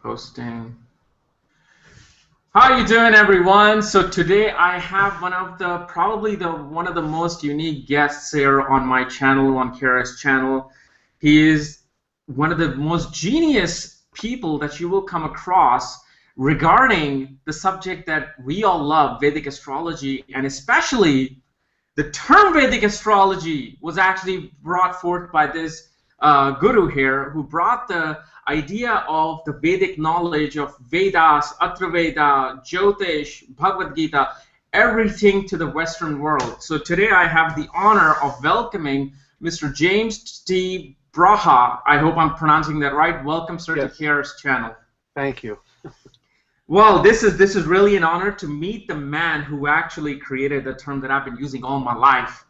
Posting. How are you doing, everyone? So today I have one of the most unique guests here on my channel, on Kara's channel. He is one of the most genius people that you will come across regarding the subject that we all love, Vedic astrology, and especially the term Vedic astrology was actually brought forth by this guru here, who brought the idea of the Vedic knowledge of Vedas, Atraveda, Jyotish, Bhagavad Gita, everything to the Western world. So today I have the honor of welcoming Mr. James T. Braha. I hope I'm pronouncing that right. Welcome, sir, to Yes, Kara's channel. thank you. Well, this is really an honor to meet the man who actually created the term that I've been using all my life.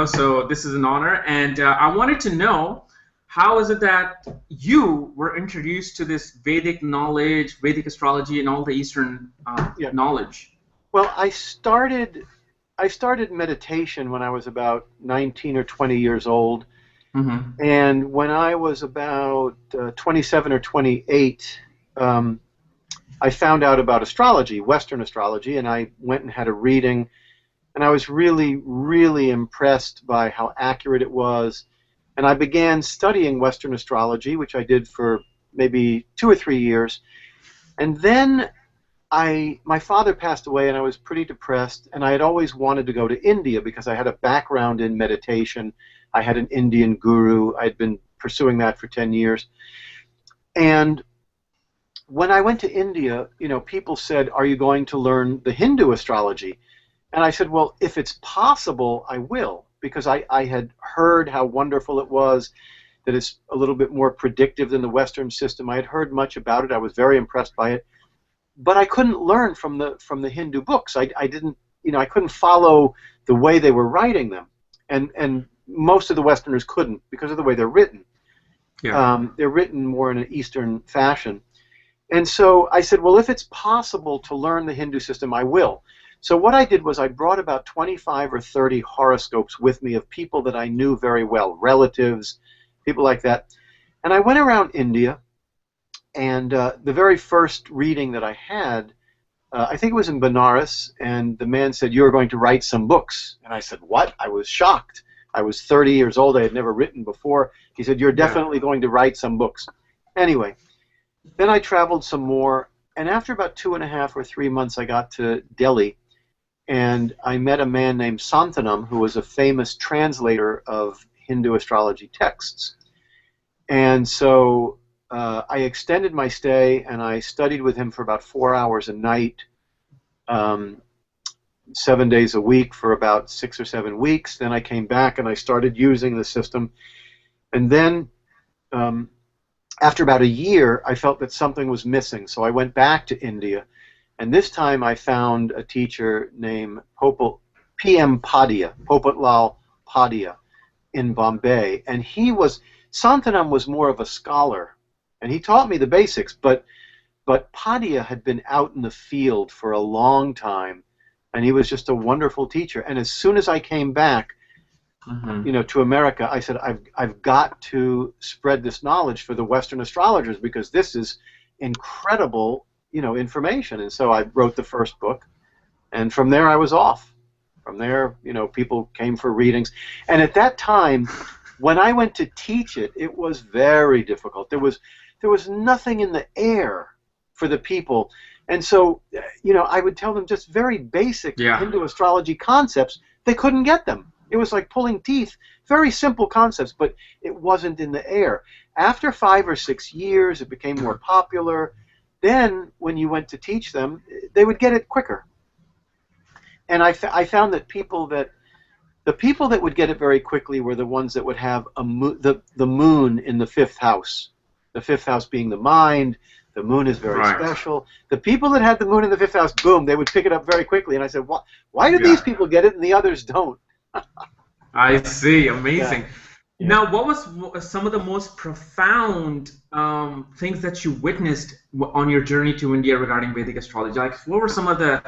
So this is an honor, and I wanted to know how is it that you were introduced to this Vedic knowledge, Vedic astrology, and all the Eastern Yeah. knowledge? Well, I started meditation when I was about 19 or 20 years old, Mm-hmm. and when I was about 27 or 28, I found out about astrology, Western astrology, and I went and had a reading, and I was really, really impressed by how accurate it was. And I began studying Western astrology, which I did for maybe 2 or 3 years, and then my father passed away, and I was pretty depressed, and I had always wanted to go to India because I had a background in meditation. I had an Indian guru. I'd been pursuing that for 10 years. And when I went to India, people said, "Are you going to learn the Hindu astrology?" And I said, "Well, if it's possible, I will," because I had heard how wonderful it was, that it's a little bit more predictive than the Western system. I had heard much about it. I was very impressed by it. But I couldn't learn from the Hindu books. I didn't, I couldn't follow the way they were writing them, and most of the Westerners couldn't because of the way they're written. Yeah. They're written more in an Eastern fashion, and so I said, well, if it's possible to learn the Hindu system, I will. So what I did was I brought about 25 or 30 horoscopes with me of people that I knew very well, relatives, people like that, and I went around India. And the very first reading that I had, I think it was in Benares, and the man said, "You're going to write some books." And I said, "What?" I was shocked. I was 30 years old. I had never written before. He said, "You're Yeah. definitely going to write some books." Anyway, then I traveled some more, and after about 2.5 or 3 months, I got to Delhi, and I met a man named Santanam, who was a famous translator of Hindu astrology texts. And so I extended my stay, and I studied with him for about 4 hours a night, um, 7 days a week for about 6 or 7 weeks. Then I came back and I started using the system. And then after about a year, I felt that something was missing. So I went back to India, and this time I found a teacher named P.M. Padia, Popatlal Padia, in Bombay. And Santanam was more of a scholar, and he taught me the basics, but Padia had been out in the field for a long time, and he was just a wonderful teacher. And as soon as I came back, Mm-hmm. to America, I said, I've got to spread this knowledge for the Western astrologers because this is incredible, information. And so I wrote the first book, and from there I was off. From there, people came for readings, and at that time, when I went to teach it, it was very difficult. There was nothing in the air for the people. And so, I would tell them just very basic Yeah. Hindu astrology concepts. They couldn't get them. It was like pulling teeth. Very simple concepts, but it wasn't in the air. After 5 or 6 years, it became more popular. Then, when you went to teach them, they would get it quicker. And I found that the people that would get it very quickly were the ones that would have the moon in the fifth house. The fifth house being the mind. The moon is very Right. special. The people that had the moon in the fifth house, boom, they would pick it up very quickly. And I said, why do Yeah. these people get it and the others don't? I see. Yeah. Amazing. Yeah. Now, what was some of the most profound things that you witnessed on your journey to India regarding Vedic astrology? Like, what were some of the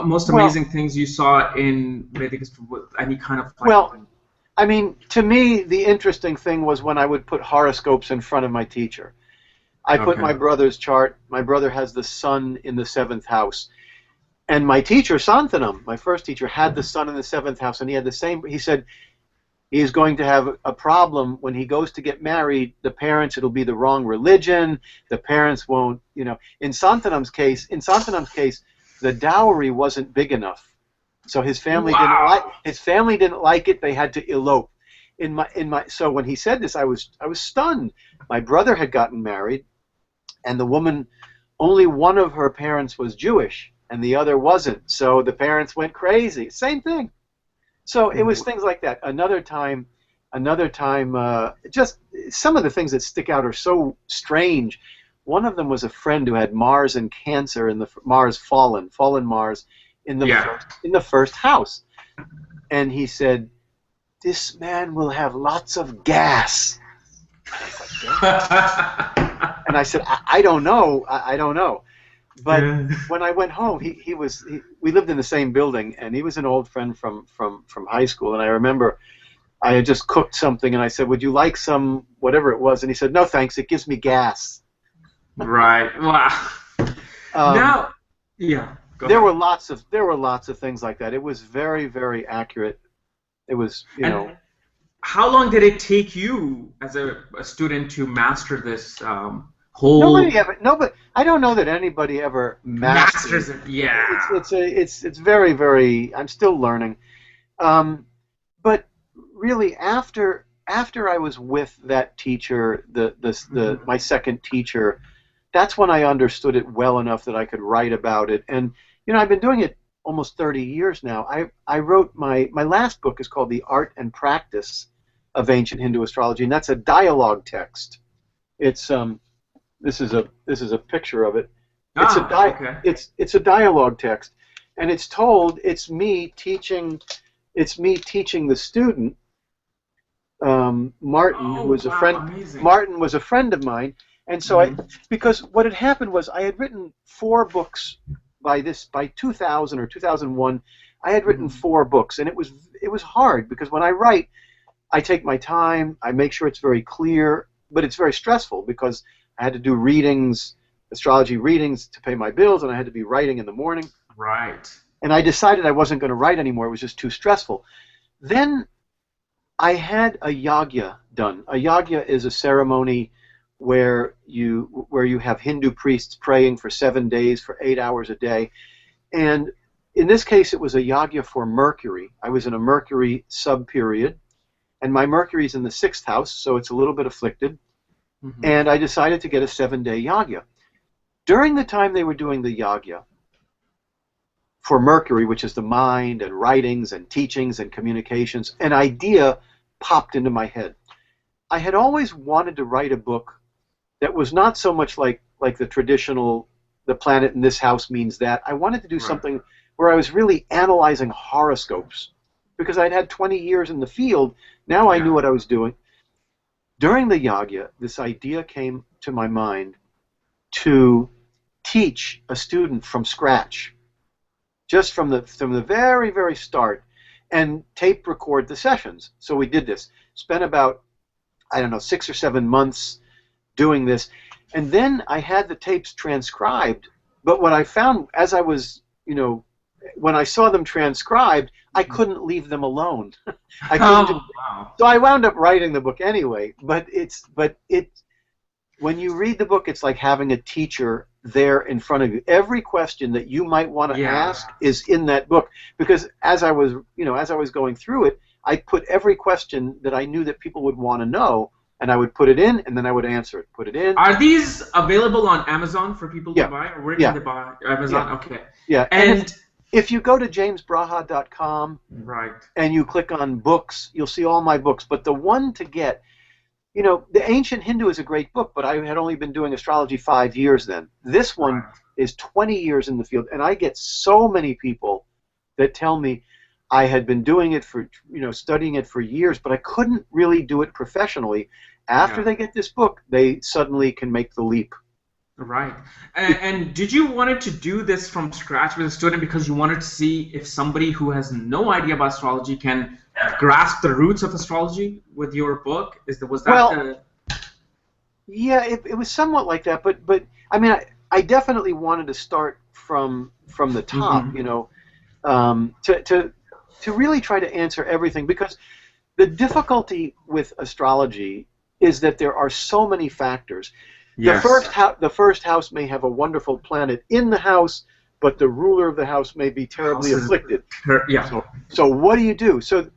most Well, amazing things you saw in Vedic astrology? Any kind of like? well, I mean, to me, the interesting thing was when I would put horoscopes in front of my teacher. I put Okay. my brother's chart. My brother has the sun in the seventh house. And my teacher, Santhanam, my first teacher, had the sun in the seventh house, and he had the same. He said he is going to have a problem when he goes to get married. The parents, it'll be the wrong religion. The parents won't, In Santhanam's case, the dowry wasn't big enough, so his family didn't like. Wow. His family didn't like it. They had to elope. So when he said this, I was stunned. My brother had gotten married, and the woman, only one of her parents was Jewish and the other wasn't. So the parents went crazy. Same thing. So it was things like that. Another time, just some of the things that stick out are so strange. One of them was a friend who had Mars in Cancer, in the Mars fallen Mars in the Yeah. first house, and he said, "This man will have lots of gas." And I said, I don't know. I don't know. But when I went home, we lived in the same building, and he was an old friend from high school. And I remember I had just cooked something, and I said, "Would you like some whatever it was?" And he said, "No, thanks. It gives me gas." Right. Wow. Now, yeah. Go there ahead. were lots of things like that. It was very, very accurate. It was, And how long did it take you as a student to master this whole nobody. I don't know that anybody ever mastered masters it? Yeah. it's very, very. I'm still learning. But really, after I was with that teacher, my second teacher, that's when I understood it well enough that I could write about it. And I've been doing it almost 30 years now. I wrote my last book is called The Art and Practice of Ancient Hindu Astrology, and that's a dialogue text. It's this is a picture of it. Okay. It's a dialogue text, and it's me teaching the student, Martin, who Oh, was a wow, friend. amazing. Martin was a friend of mine, and so because what had happened was I had written 4 books by 2000 or 2001. I had written 4 books, and it was hard because when I write, I take my time, I make sure it's very clear, but it's very stressful because I had to do readings, astrology readings to pay my bills, and I had to be writing in the morning. Right. And I decided I wasn't going to write anymore. It was just too stressful. Then I had a yagya done. A yagya is a ceremony where you have Hindu priests praying for 7 days for 8 hours a day. And in this case, it was a yagya for Mercury. I was in a Mercury sub-period, and my Mercury's in the 6th house, so it's a little bit afflicted. And I decided to get a 7-day yagya. During the time they were doing the yagya for Mercury, which is the mind and writings and teachings and communications, an idea popped into my head. I had always wanted to write a book that was not so much like the traditional, the planet in this house means that. I wanted to do something where I was really analyzing horoscopes, because I'd had 20 years in the field. Now I knew what I was doing. During the yagya, this idea came to my mind to teach a student from scratch, just from the very, very start, and tape record the sessions. So we did this. Spent about, 6 or 7 months doing this. And then I had the tapes transcribed. But what I found as I was, when I saw them transcribed, I couldn't leave them alone. I couldn't. Wow. So I wound up writing the book anyway. But when you read the book, it's like having a teacher there in front of you. Every question that you might want to ask is in that book, because as I was going through it, I put every question that I knew that people would want to know, and I would put it in, and then I would answer it. Put it in. Are these available on Amazon for people to buy, or where can they buy? Amazon. Okay. Yeah. And if you go to jamesbraha.com and you click on books, you'll see all my books. But the one to get, The Ancient Hindu is a great book, but I had only been doing astrology 5 years then. This one is 20 years in the field, and I get so many people that tell me I had been doing it for, studying it for years, but I couldn't really do it professionally. After they get this book, they suddenly can make the leap. Right. And did you wanted to do this from scratch with a student because you wanted to see if somebody who has no idea about astrology can grasp the roots of astrology with your book? Yeah, it was somewhat like that, but I mean, I definitely wanted to start from the top, Hmm. to really try to answer everything, because the difficulty with astrology is that there are so many factors. Yes. The first house may have a wonderful planet in the house, but the ruler of the house may be terribly Houses. afflicted. Yeah. So what do you do? So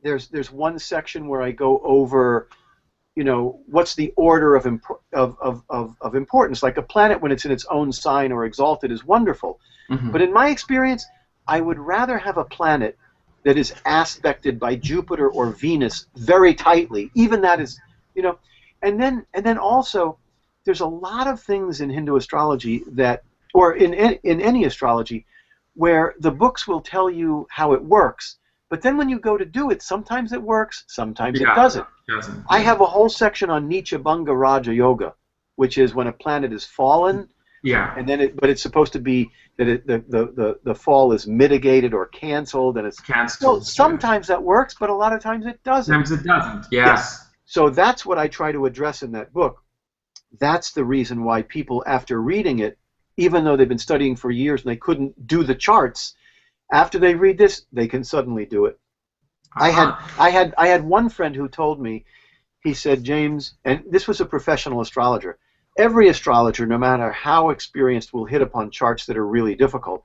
there's one section where I go over, what's the order of importance. Like a planet, when it's in its own sign or exalted, is wonderful. But Hmm. in my experience, I would rather have a planet that is aspected by Jupiter or Venus very tightly. Even that is, you know, and then also, there's a lot of things in Hindu astrology that, or in any astrology, where the books will tell you how it works. But then when you go to do it, sometimes it works, sometimes it Yeah. doesn't. Doesn't. I Yeah. have a whole section on Nietzsche Bhanga Raja Yoga, which is when a planet is fallen, Yeah. and then but it's supposed to be that the fall is mitigated or canceled, and it's, well, Cancelled. Yeah. sometimes that works, but a lot of times it doesn't. Sometimes it doesn't. Yeah. Yes. So that's what I try to address in that book. That's the reason why people, after reading it, even though they've been studying for years and they couldn't do the charts, after they read this, they can suddenly do it. I had Uh-huh. I had one friend who told me, he said, James, and this was a professional astrologer. Every astrologer, no matter how experienced, will hit upon charts that are really difficult.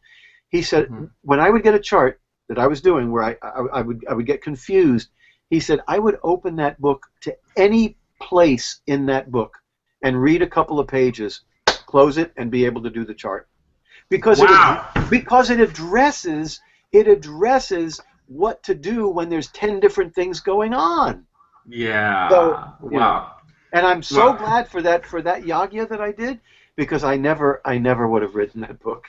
He said, Hmm. when I would get a chart that I was doing where I would get confused, he said, I would open that book to any place in that book and read a couple of pages, close it, and be able to do the chart. Because Wow. it addresses what to do when there's 10 different things going on. So, Yeah. you know, Wow. and I'm so Wow. glad for that yagya that I did, because I never would have written that book.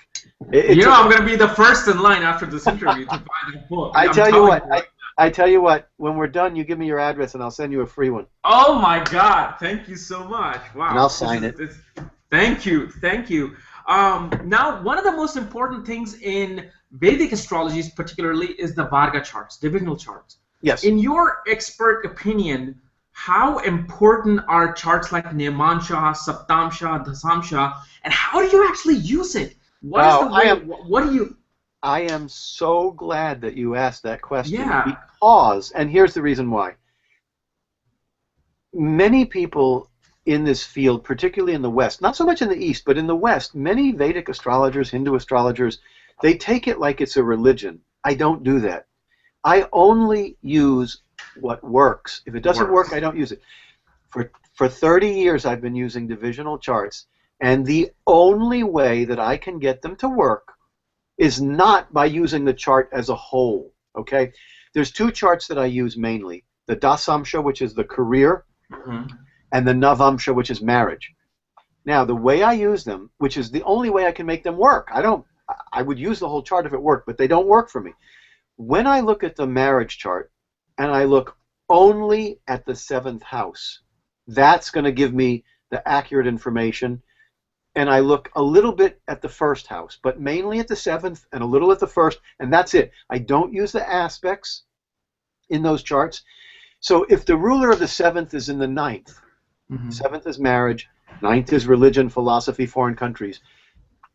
It You know, took. I'm gonna be the first in line after this interview to buy that book. I I'm tell you telling what. you. I tell you what. When we're done, you give me your address, and I'll send you a free one, Oh my God! Thank you so much. and I'll Wow, this sign is it. this. Thank you, thank you. Now, one of the most important things in Vedic astrology, particularly, is the Varga charts, divisional charts. Yes. In your expert opinion, how important are charts like Nemansha, Saptamsha, Dasamsha, and how do you actually use it? What is Oh, the way? What do you? I am so glad that you asked that question, Yeah. because, and here's the reason why. Many people in this field, particularly in the West, not so much in the East, but in the West, many Vedic astrologers, Hindu astrologers, they take it like it's a religion. I don't do that. I only use what works. If it doesn't work, Works. I don't use it. For 30 years, I've been using divisional charts, and the only way that I can get them to work is not by using the chart as a whole. Okay? There's two charts that I use mainly: the Dasamsha, which is the career, Hmm. and the Navamsha, which is marriage. Now, the way I use them, which is the only way I can make them work, I would use the whole chart if it worked, but they don't work for me. When I look at the marriage chart and I look only at the seventh house, that's going to give me the accurate information. And I look a little bit at the first house, but mainly at the seventh and a little at the first, and that's it. I don't use the aspects in those charts. So if the ruler of the seventh is in the ninth, Hmm. seventh is marriage, ninth is religion, philosophy, foreign countries.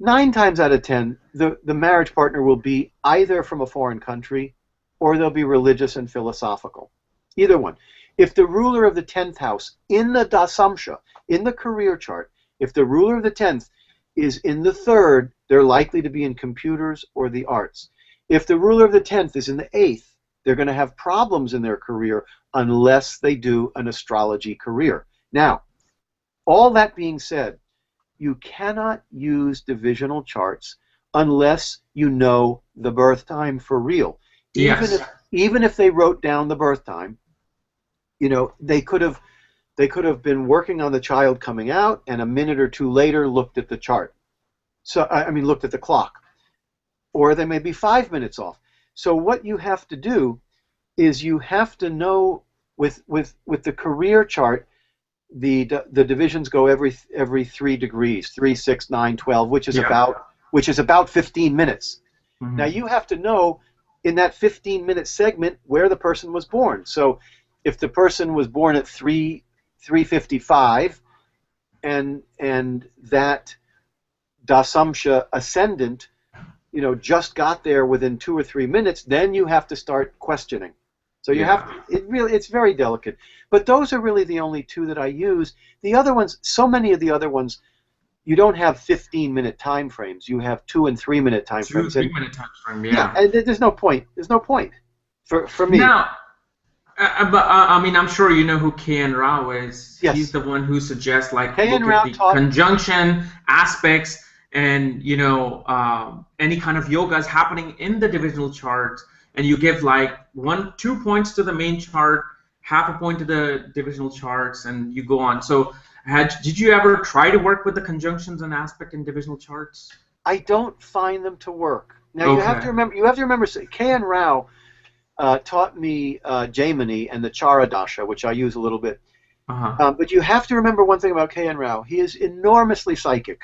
9 times out of 10, the marriage partner will be either from a foreign country, or they'll be religious and philosophical. Either one. If the ruler of the 10th house in the Dasamsha, in the career chart, if the ruler of the 10th is in the third, they're likely to be in computers or the arts. If the ruler of the 10th is in the eighth, they're going to have problems in their career unless they do an astrology career. Now, all that being said, you cannot use divisional charts unless you know the birth time for real. Even Yes. if even if they wrote down the birth time, they could have been working on the child coming out, and a minute or two later looked at the chart. So I mean, looked at the clock, or they may be 5 minutes off. So what you have to do is you have to know, with the career chart, the divisions go every 3 degrees, 3, 6, 9, 12, Yeah. which is about 15 minutes. Now Hmm. you have to know in that 15-minute segment where the person was born. So if the person was born at 3:55, and that dasamsha ascendant, just got there within 2 or 3 minutes, then you have to start questioning. So you have to, it's very delicate. But those are really the only two that I use. The other ones, so many of the other ones, you don't have 15-minute time frames. You have 2 and 3 minute time frames. 2 3 minute time frame, Yeah, and there's no point. There's no point for me. Now, but I mean, I'm sure you know who K.N. Rao is. Yes. He's the one who suggests, like, K.N. look Rao at the conjunction aspects and, any kind of yogas happening in the divisional chart, and you give like 2 points to the main chart, half a point to the divisional charts, and you go on. So did you ever try to work with the conjunctions and aspect in divisional charts? I don't find them to work. Now you have to remember K.N. Rao taught me Jaimini and the Charadasha, which I use a little bit. But you have to remember one thing about K.N. Rao. He is enormously psychic.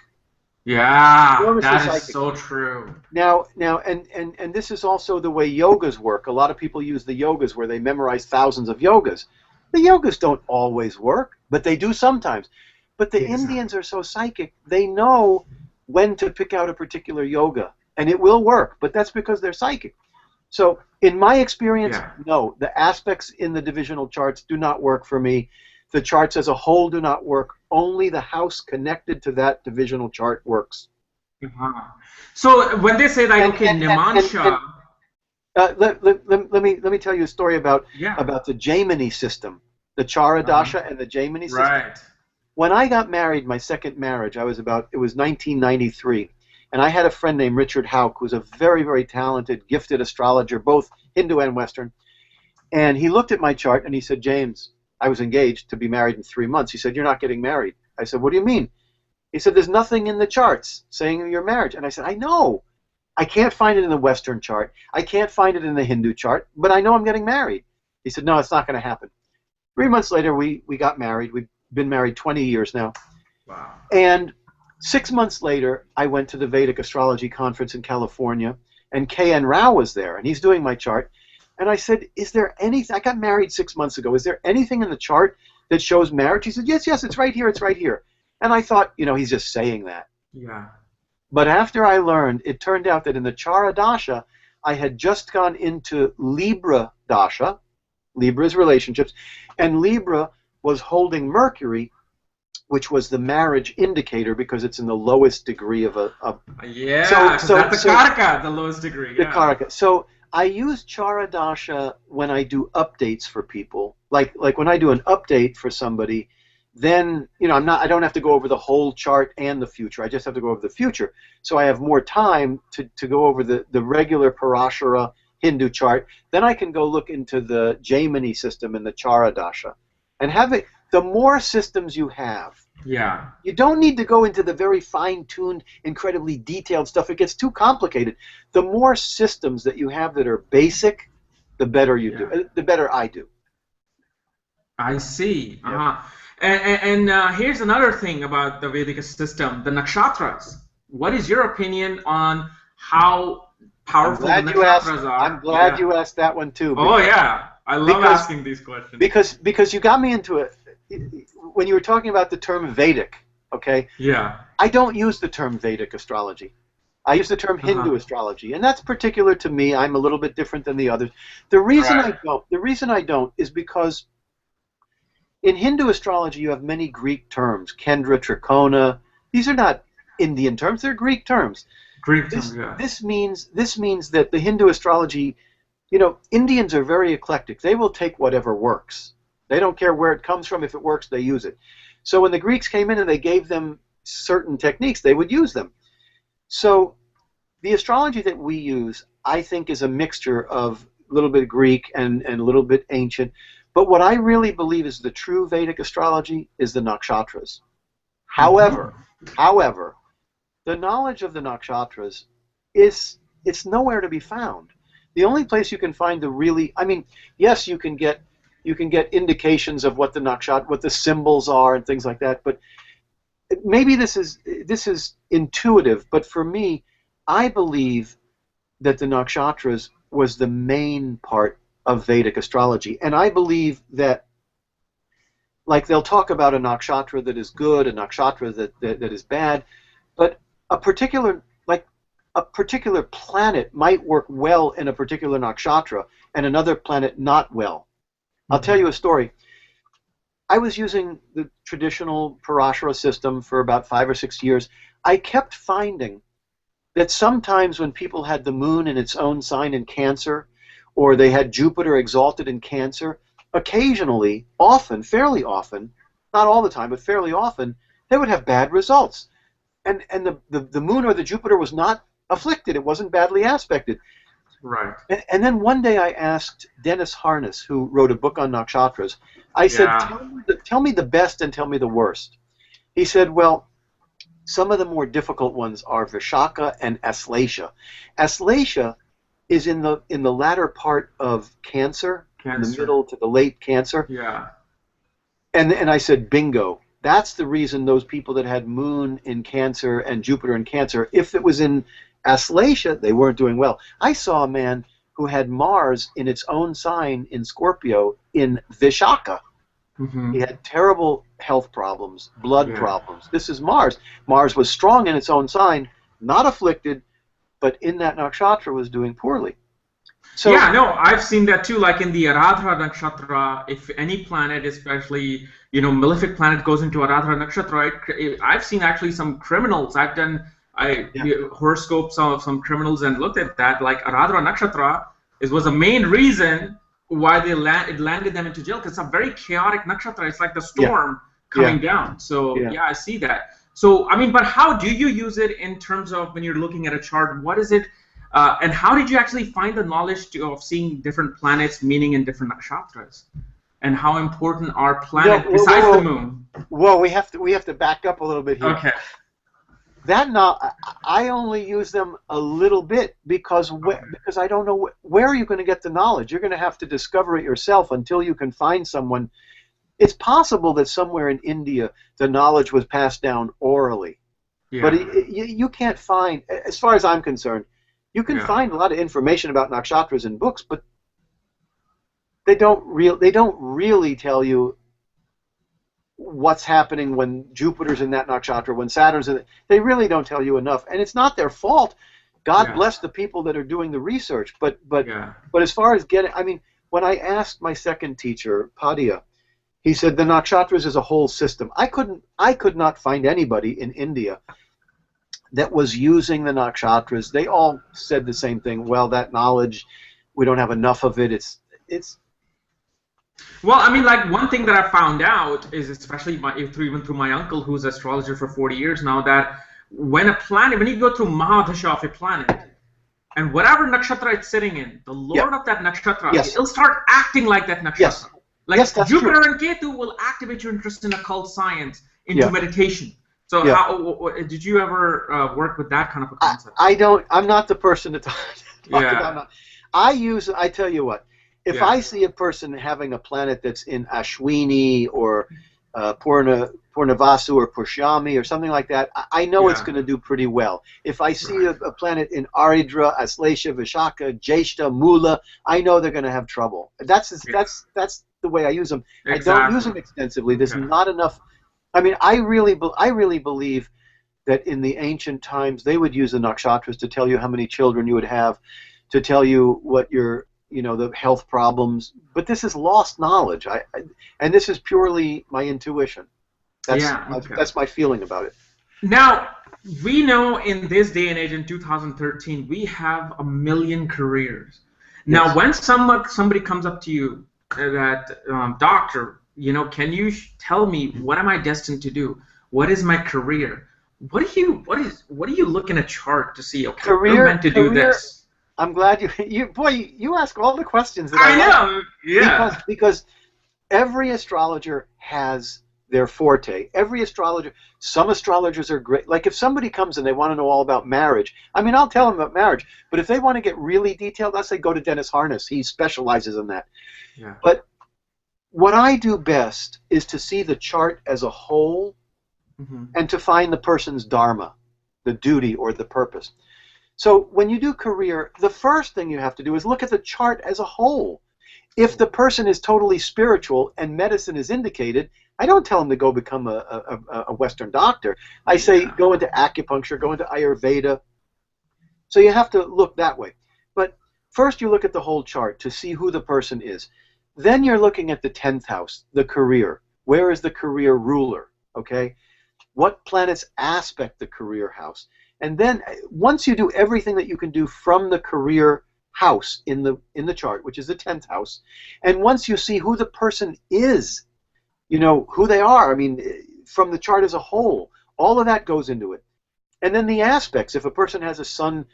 Yeah, that is so true. Now, and this is also the way yogas work. A lot of people use the yogas where they memorize thousands of yogas. The yogas don't always work, but they do sometimes. But the Indians are so psychic, they know when to pick out a particular yoga, and it will work, but that's because they're psychic. So in my experience, no, the aspects in the divisional charts do not work for me. The charts as a whole do not work. Only the house connected to that divisional chart works. So when they say like, Nimansha... let me tell you a story about the Jaimini system, the Charadasha and the Jaimini system. Right. When I got married, my second marriage, it was 1993, and I had a friend named Richard Houck, who's a very, very talented, gifted astrologer, both Hindu and Western. And he looked at my chart and he said, James, I was engaged to be married in 3 months. He said, you're not getting married. I said, what do you mean? He said, there's nothing in the charts saying your marriage. And I said, I know. I can't find it in the Western chart. I can't find it in the Hindu chart, but I know I'm getting married. He said, no, it's not going to happen. 3 months later, we got married. We've been married 20 years now. Wow. And 6 months later, I went to the Vedic Astrology Conference in California, and K.N. Rao was there, and he's doing my chart. And I said, is there anything, I got married 6 months ago, is there anything in the chart that shows marriage? He said, yes, it's right here, it's right here. And I thought, he's just saying that. Yeah. But after I learned, it turned out that in the Charadasha, I had just gone into Libra Dasha, Libra's relationships, and Libra was holding Mercury, which was the marriage indicator because it's in the lowest degree of a... Yeah, so that's the Karaka, the lowest degree. The Karaka. So I use Charadasha when I do updates for people. Like when I do an update for somebody, then I don't have to go over the whole chart and the future. I just have to go over the future. So I have more time to go over the regular Parashara Hindu chart. Then I can go look into the Jaimini system and the Charadasha. And the more systems you have, you don't need to go into the very fine-tuned, incredibly detailed stuff. It gets too complicated. The more systems that you have that are basic, the better you do. The better I do. I see. And here's another thing about the Vedic system, the nakshatras. What is your opinion on how powerful the nakshatras are? I'm glad you asked that one too. Oh yeah, I love asking these questions. Because you got me into it when you were talking about the term Vedic. Okay. Yeah. I don't use the term Vedic astrology. I use the term Hindu astrology, and that's particular to me. I'm a little bit different than the others. The reason I don't is because in Hindu astrology, you have many Greek terms, Kendra, Trikona. These are not Indian terms; they're Greek terms. This means that the Hindu astrology, Indians are very eclectic. They will take whatever works. They don't care where it comes from. If it works, they use it. So when the Greeks came in and they gave them certain techniques, they would use them. So the astrology that we use, I think, is a mixture of a little bit Greek and a little bit ancient. But what I really believe is the true Vedic astrology is the nakshatras. However, the knowledge of the nakshatras it's nowhere to be found. The only place you can find yes, you can get indications of what the symbols are and things like that, but maybe this is intuitive, but for me, I believe that the nakshatras was the main part of Vedic astrology. And I believe that like they'll talk about a nakshatra that is good, a nakshatra that is bad, but a particular a particular planet might work well in a particular nakshatra and another planet not well. I'll tell you a story. I was using the traditional Parashara system for about 5 or 6 years. I kept finding that sometimes when people had the moon in its own sign in Cancer, or they had Jupiter exalted in Cancer, occasionally, often, fairly often, not all the time, but fairly often, they would have bad results. And the moon or the Jupiter was not afflicted. It wasn't badly aspected. Right. And then one day I asked Dennis Harness, who wrote a book on nakshatras, I said, tell me the best and tell me the worst. He said, well, some of the more difficult ones are Vishaka and Aslesha. Aslesha is in the latter part of Cancer, in the middle to the late Cancer. Yeah. And I said, bingo. That's the reason those people that had Moon in Cancer and Jupiter in Cancer, if it was in Aslesha, they weren't doing well. I saw a man who had Mars in its own sign in Scorpio in Vishaka. He had terrible health problems, blood problems. This is Mars. Mars was strong in its own sign, not afflicted, but in that nakshatra was doing poorly. So, yeah, no, I've seen that too. Like in the Aradhara nakshatra, if any planet, especially malefic planet, goes into Aradhara nakshatra, I've seen actually some criminals. I've done horoscopes of some criminals and looked at that. Like Aradhara nakshatra was the main reason why it landed them into jail, because it's a very chaotic nakshatra. It's like the storm coming down. So yeah, I see that. So I mean, but how do you use it in terms of when you're looking at a chart? What is it? And how did you actually find the knowledge of seeing different planets meaning in different nakshatras? And how important are planets besides the moon? Well, we have to back up a little bit here. Okay. I only use them a little bit because I don't know where are you going to get the knowledge. You're going to have to discover it yourself until you can find someone. It's possible that somewhere in India the knowledge was passed down orally, but you can't find, as far as I'm concerned, you can find a lot of information about nakshatras in books, but they don't really tell you what's happening when Jupiter's in that nakshatra, when Saturn's in it. They really don't tell you enough, and it's not their fault. God bless the people that are doing the research, but as far as getting, I mean, when I asked my second teacher, Padya, he said the nakshatras is a whole system. I could not find anybody in India that was using the nakshatras. They all said the same thing. Well, that knowledge, we don't have enough of it. It's. Well, I mean, like one thing that I found out is, especially even through my uncle, who's an astrologer for 40 years now, that when you go through Mahadasha of a planet, and whatever nakshatra it's sitting in, the lord of that nakshatra, it'll start acting like that nakshatra. Yes. Like Jupiter true. and Ketu will activate your interest in occult science into meditation. So how did you ever work with that kind of a concept? I'm not the person to talk about. I tell you what, if I see a person having a planet that's in Ashwini or Purnavasu or Pushyami or something like that, I know it's going to do pretty well. If I see a planet in Aridra, Aslesha, Vishaka, Jeshta, Mula, I know they're going to have trouble. That's the way I use them. Exactly. I don't use them extensively. There's not enough. I mean, I really believe that in the ancient times they would use the nakshatras to tell you how many children you would have, to tell you what your the health problems. But this is lost knowledge. And this is purely my intuition. That's my feeling about it. Now, we know in this day and age, in 2013, we have 1 million careers. Now, when somebody comes up to you, that doctor, can you tell me what am I destined to do? What is my career? What do you look in a chart to see? Okay, I'm meant to do this. I'm glad you ask all the questions that I know. Yeah. Because every astrologer has their forte. Some astrologers are great. Like if somebody comes and they want to know all about marriage, I mean, I'll tell them about marriage. But if they want to get really detailed, I say go to Dennis Harness. He specializes in that. Yeah. But what I do best is to see the chart as a whole and to find the person's dharma, the duty or the purpose. So when you do career, the first thing you have to do is look at the chart as a whole. If the person is totally spiritual and medicine is indicated, I don't tell them to go become a Western doctor. I say Yeah. go into acupuncture, go into Ayurveda. So you have to look that way. But first you look at the whole chart to see who the person is. Then you're looking at the 10th house, the career. Where is the career ruler? Okay? What planets aspect the career house? And then once you do everything that you can do from the career house in the chart, which is the 10th house, and once you see who the person is, you know, who they are, I mean, from the chart as a whole, all of that goes into it. And then the aspects, if a person has a sun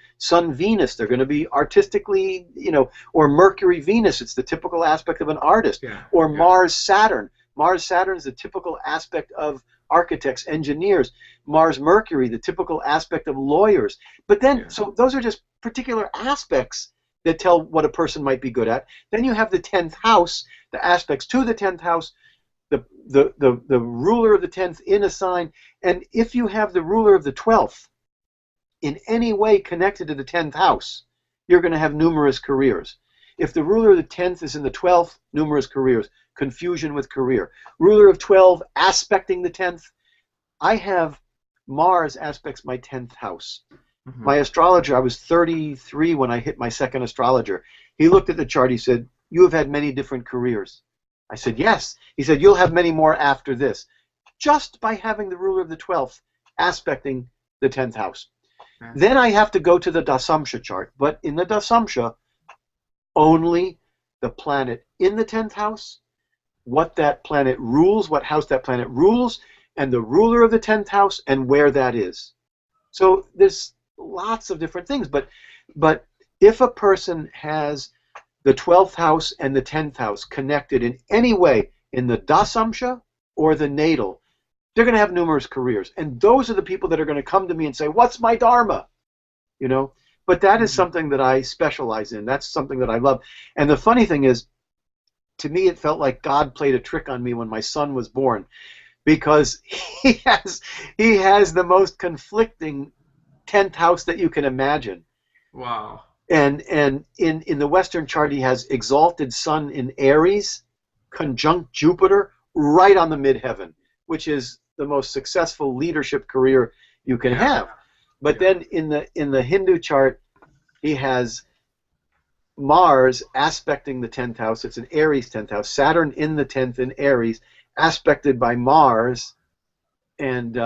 Venus, they're going to be artistically, you know, or Mercury Venus, it's the typical aspect of an artist, Yeah. or Yeah. Mars Saturn. Mars Saturn is the typical aspect of architects, engineers. Mars Mercury, the typical aspect of lawyers. But then, Yeah. so those are just particular aspects that tell what a person might be good at. Then you have the 10th house, the aspects to the 10th house, the ruler of the 10th in a sign, and if you have the ruler of the 12th in any way connected to the 10th house, you're going to have numerous careers. If the ruler of the 10th is in the 12th, numerous careers, confusion with career. Ruler of 12 aspecting the 10th, I have Mars aspects my 10th house. Mhm. My astrologer, I was 33 when I hit my second astrologer. He looked at the chart, he said, "You have had many different careers." I said, "Yes." He said, "You'll have many more after this," just by having the ruler of the 12th aspecting the 10th house. Yeah. Then I have to go to the Dasamsha chart, but in the Dasamsha, only the planet in the 10th house, what that planet rules, what house that planet rules, and the ruler of the 10th house and where that is. So there's lots of different things, but if a person has the 12th house and the 10th house connected in any way in the Dasamsha or the natal, they're going to have numerous careers. And those are the people that are going to come to me and say, "What's my dharma?" You know? But that is something that I specialize in. That's something that I love. And the funny thing is, to me, it felt like God played a trick on me when my son was born, because he has the most conflicting 10th house that you can imagine. Wow. And in the Western chart, he has exalted sun in Aries, conjunct Jupiter, right on the midheaven, which is the most successful leadership career you can have. But then in the Hindu chart, he has Mars aspecting the 10th house. It's an Aries 10th house. Saturn in the 10th in Aries, aspected by Mars, and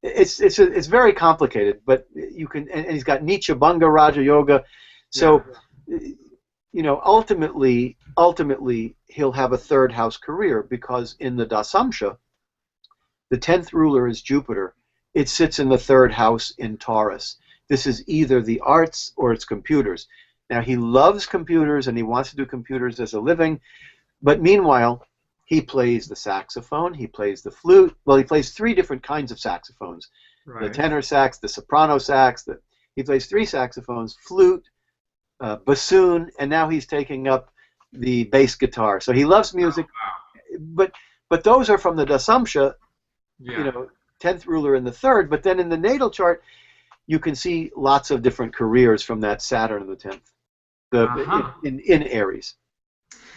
it's very complicated. But you can, and he's got Nietzsche Bhanga Raja Yoga. So, you know, ultimately, he'll have a third house career, because in the Dasamsha, the 10th ruler is Jupiter. It sits in the third house in Taurus. This is either the arts or it's computers. Now, he loves computers and he wants to do computers as a living, but meanwhile, he plays the saxophone, he plays the flute. Well, he plays 3 different kinds of saxophones. Right. The tenor sax, the soprano sax. He plays 3 saxophones, flute, bassoon, and now he's taking up the bass guitar. So he loves music, but those are from the Dasamsha, you know, 10th ruler in the 3rd. But then in the natal chart, you can see lots of different careers from that Saturn in the 10th, in Aries.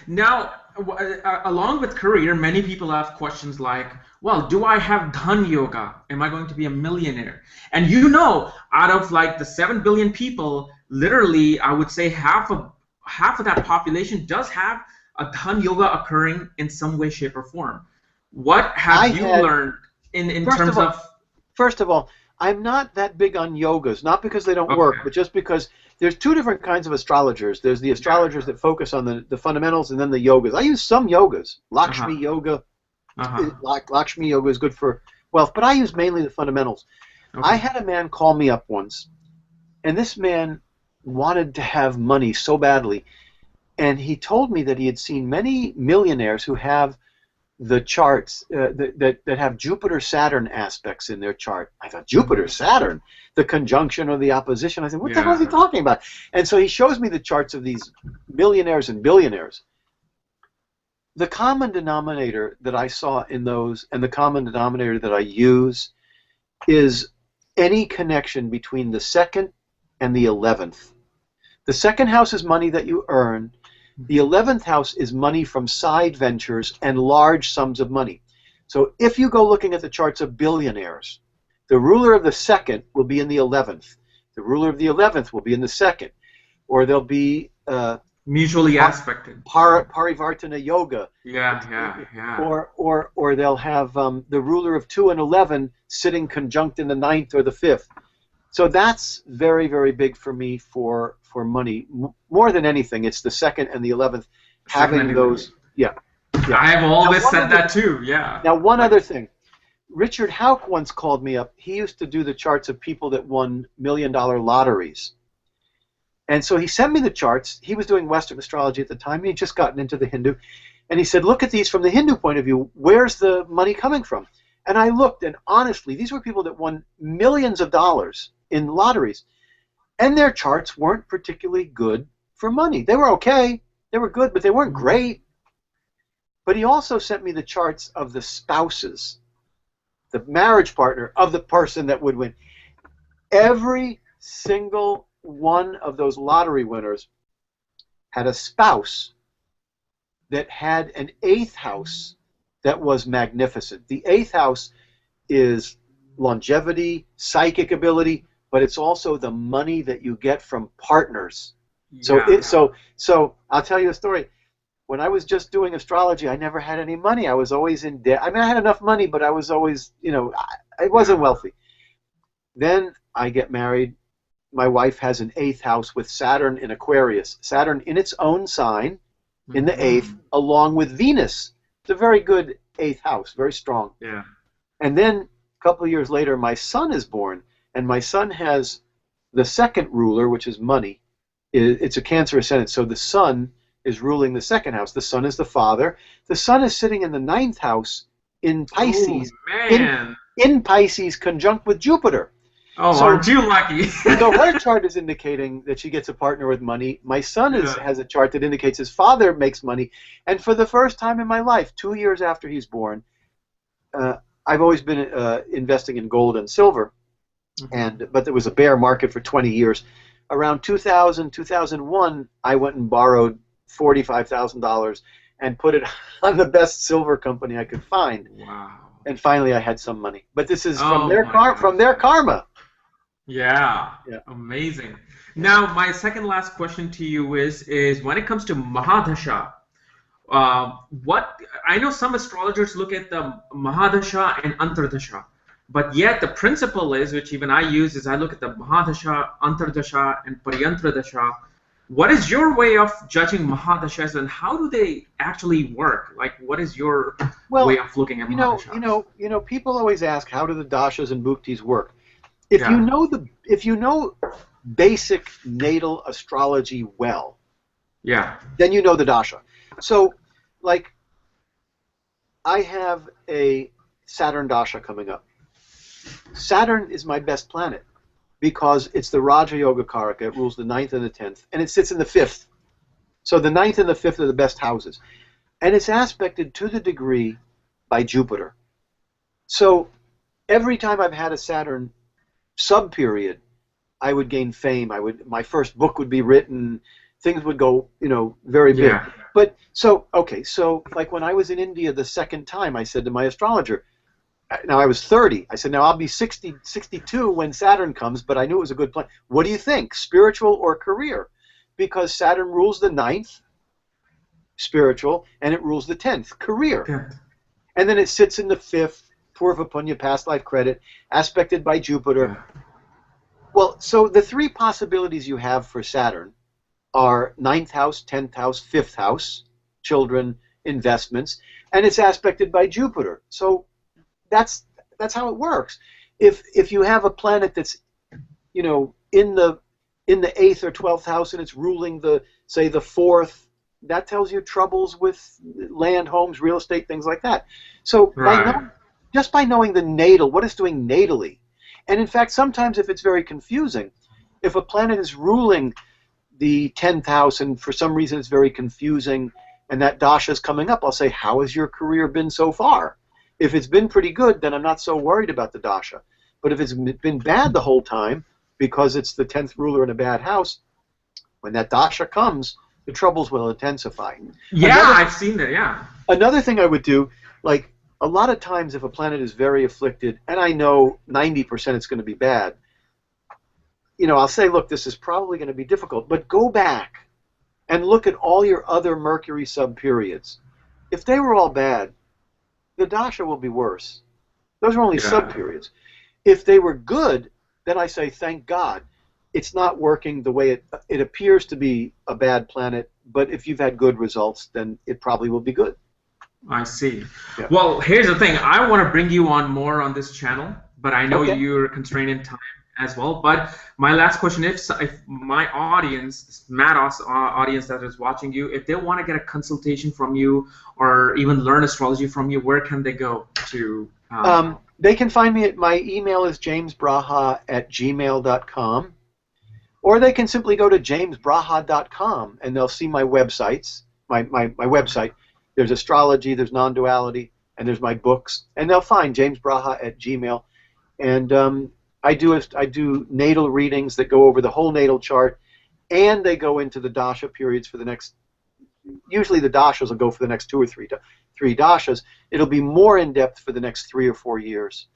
Now, along with career, many people have questions like, well, do I have Dhan Yoga? Am I going to be a millionaire? And you know, out of like the 7 billion people, literally, I would say half of that population does have a Dhan Yoga occurring in some way, shape, or form. What have you learned in terms of... First of all, I'm not that big on yogas, not because they don't work, but just because there's 2 different kinds of astrologers. There's the astrologers that focus on the fundamentals, and then the yogas. I use some yogas. Lakshmi Yoga. Lakshmi Yoga is good for wealth, but I use mainly the fundamentals. I had a man call me up once, and this man wanted to have money so badly, and he told me that he had seen many millionaires who have the charts that have Jupiter-Saturn aspects in their chart. I thought, Jupiter-Saturn? The conjunction or the opposition? I said, what the hell is he talking about? And so he shows me the charts of these millionaires and billionaires. The common denominator that I saw in those, and the common denominator that I use, is any connection between the 2nd and the 11th. The 2nd house is money that you earn. The 11th house is money from side ventures and large sums of money. So if you go looking at the charts of billionaires, the ruler of the second will be in the 11th. The ruler of the 11th will be in the second. Or there'll be mutually aspected. Parivartana yoga. Yeah. Or they'll have the ruler of 2 and 11 sitting conjunct in the 9th or the 5th. So that's very, very big for me for money. More than anything, it's the 2nd and the 11th having those. Yeah. I have always said that too. Yeah. Now, one other thing. Richard Houck once called me up. He used to do the charts of people that won million-dollar lotteries. And so he sent me the charts. He was doing Western astrology at the time. He'd just gotten into the Hindu. And he said, look at these from the Hindu point of view. Where's the money coming from? And I looked, and honestly, these were people that won millions of dollars in lotteries. And their charts weren't particularly good for money. They were okay. They were good, but they weren't great. But he also sent me the charts of the spouses, the marriage partner of the person that would win. Every single one of those lottery winners had a spouse that had an 8th house that was magnificent. The 8th house is longevity, psychic ability, but it's also the money that you get from partners. Yeah. So I'll tell you a story. When I was just doing astrology, I never had any money. I was always in debt. I mean, I had enough money, but I was always, I wasn't wealthy. Then I get married. My wife has an 8th house with Saturn in Aquarius. Saturn in its own sign, in the 8th, along with Venus. It's a very good 8th house, very strong. Yeah. And then a couple of years later, my son is born, and my son has the 2nd ruler, which is money. It's a Cancer ascendant, so the sun is ruling the 2nd house. The sun is the father. The sun is sitting in the 9th house in Pisces. Oh, man. In Pisces, conjunct with Jupiter. Oh, so, aren't you lucky? So her chart is indicating that she gets a partner with money. My son has a chart that indicates his father makes money. And for the first time in my life, 2 years after he's born, I've always been investing in gold and silver. But there was a bear market for 20 years. Around 2000, 2001, I went and borrowed $45,000 and put it on the best silver company I could find. Wow. And finally I had some money. But this is from their karma. Yeah, amazing. Now, my second last question to you is when it comes to Mahadasha, I know some astrologers look at the Mahadasha and Antardasha, but yet the principle is, which even I use, is I look at the Mahadasha, Antardasha, and Paryantradasha. What is your way of judging Mahadashas, and how do they actually work? Like, what is your way of looking at Mahadashas? People always ask, how do the dashas and bhuktis work? If you know basic natal astrology well, then you know the dasha. So, like, I have a Saturn dasha coming up. Saturn is my best planet because it's the Raja Yoga Karaka. It rules the 9th and the 10th, and it sits in the 5th. So the 9th and the 5th are the best houses. And it's aspected to the degree by Jupiter. So every time I've had a Saturn sub-period, I would gain fame. My first book would be written. Things would go, very big. Yeah. But so like when I was in India the second time, I said to my astrologer, now I was 30. I said, now I'll be 62 when Saturn comes, but I knew it was a good plan. What do you think, spiritual or career? Because Saturn rules the 9th, spiritual, and it rules the 10th, career. Yeah. And then it sits in the 5th, Purva Punya, past life credit, aspected by Jupiter. Yeah. Well, so the 3 possibilities you have for Saturn are 9th house, 10th house, 5th house, children, investments, and it's aspected by Jupiter. So that's how it works. If you have a planet that's in the 8th or 12th house and it's ruling the 4th, that tells you troubles with land, homes, real estate, things like that. So just by knowing the natal, what it's doing natally, and in fact sometimes if it's very confusing, if a planet is ruling the 10th house and for some reason it's very confusing and that dasha is coming up, I'll say, how has your career been so far? If it's been pretty good, then I'm not so worried about the dasha. But if it's been bad the whole time because it's the 10th ruler in a bad house, when that dasha comes, the troubles will intensify. Yeah, I've seen that, yeah. Another thing I would do, like a lot of times if a planet is very afflicted, and I know 90% it's going to be bad, I'll say, look, this is probably going to be difficult, but go back and look at all your other Mercury sub-periods. If they were all bad, the dasha will be worse. Those are only sub-periods. If they were good, then I say, thank God. It's not working the way it appears to be a bad planet, but if you've had good results, then it probably will be good. I see. Yeah. Well, here's the thing. I want to bring you on more on this channel, but I know Okay. you're constrained in time as well. But my last question, if my audience, this mad audience that is watching you, if they want to get a consultation from you or even learn astrology from you, where can they go to? They can find me my email is jamesbraha@gmail.com, or they can simply go to jamesbraha.com and they'll see my websites, my website. There's astrology, there's non-duality, and there's my books, and they'll find jamesbraha@gmail. And I do natal readings that go over the whole natal chart, and they go into the dasha periods for the next. Usually the dashas will go for the next 2 or 3 dashas. It'll be more in depth for the next 3 or 4 years.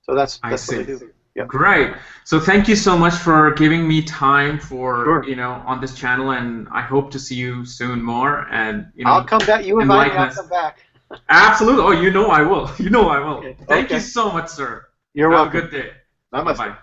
So that's what I do. Yep. Great. So thank you so much for giving me time for Sure. on this channel, and I hope to see you soon more. And I'll come back. You invite me, I'll come back. Absolutely. Oh, I will. I will. Okay. Thank you so much, sir. You're Have welcome. a good day. Namaste. Bye.